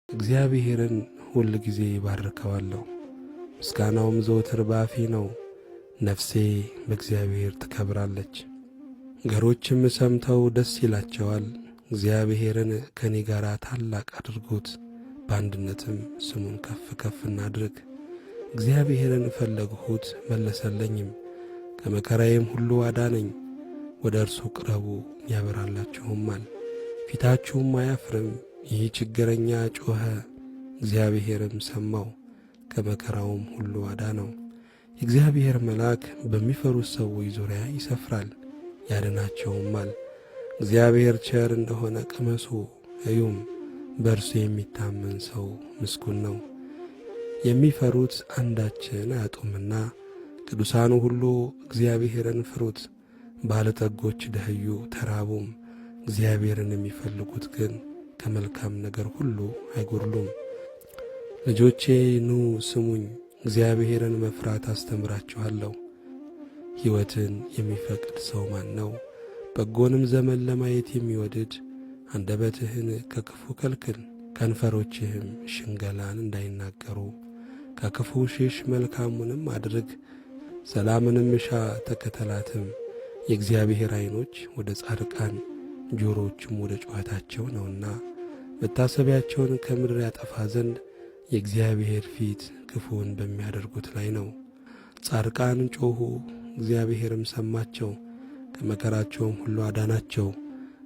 እግዚአብሔርን ሁል ጊዜ ባርከዋለሁ፣ ምስጋናውም ዘወትር በአፌ ነው። ነፍሴ በእግዚአብሔር ትከብራለች፣ ገሮችም ሰምተው ደስ ይላቸዋል። እግዚአብሔርን ከእኔ ጋር ታላቅ አድርጉት፣ በአንድነትም ስሙን ከፍ ከፍ እናድርግ። እግዚአብሔርን ፈለግሁት መለሰለኝም፣ ከመከራዬም ሁሉ አዳነኝ። ወደ እርሱ ቅረቡ ያበራላችሁማል፣ ፊታችሁም አያፍርም። ይህ ችግረኛ ጮኸ፣ እግዚአብሔርም ሰማው፣ ከመከራውም ሁሉ አዳነው። የእግዚአብሔር መልአክ በሚፈሩት ሰዎች ዙሪያ ይሰፍራል ያድናቸውማል። እግዚአብሔር ቸር እንደሆነ ቅመሱ እዩም፣ በእርሱ የሚታመን ሰው ምስጉን ነው። የሚፈሩት አንዳችን አያጡምና ቅዱሳኑ ሁሉ እግዚአብሔርን ፍሩት። ባለጠጎች ደኸዩ ተራቡም፣ እግዚአብሔርን የሚፈልጉት ግን ከመልካም ነገር ሁሉ አይጎድሉም። ልጆቼ ኑ ስሙኝ፣ እግዚአብሔርን መፍራት አስተምራችኋለሁ። ሕይወትን የሚፈቅድ ሰው ማን ነው? በጎንም ዘመን ለማየት የሚወድድ። አንደበትህን ከክፉ ከልክል፣ ከንፈሮችህም ሽንገላን እንዳይናገሩ። ከክፉ ሽሽ፣ መልካሙንም አድርግ፣ ሰላምንም እሻ ተከተላትም። የእግዚአብሔር ዐይኖች ወደ ጻድቃን ጆሮዎቹም ወደ ጩኸታቸው ነውና፣ መታሰቢያቸውን ከምድር ያጠፋ ዘንድ የእግዚአብሔር ፊት ክፉውን በሚያደርጉት ላይ ነው። ጻድቃን ጮኹ፣ እግዚአብሔርም ሰማቸው፣ ከመከራቸውም ሁሉ አዳናቸው።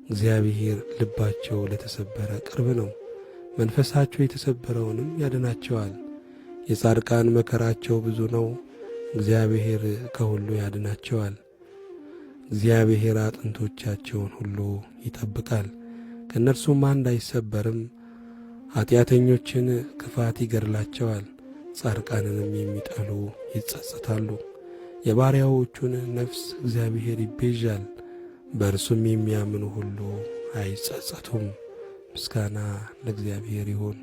እግዚአብሔር ልባቸው ለተሰበረ ቅርብ ነው፣ መንፈሳቸው የተሰበረውንም ያድናቸዋል። የጻድቃን መከራቸው ብዙ ነው፣ እግዚአብሔር ከሁሉ ያድናቸዋል። እግዚአብሔር አጥንቶቻቸውን ሁሉ ይጠብቃል፣ ከእነርሱም አንድ አይሰበርም። ኀጢአተኞችን ክፋት ይገድላቸዋል፣ ጻድቃንንም የሚጠሉ ይጸጸታሉ። የባሪያዎቹን ነፍስ እግዚአብሔር ይቤዣል፣ በእርሱም የሚያምኑ ሁሉ አይጸጸቱም። ምስጋና ለእግዚአብሔር ይሁን።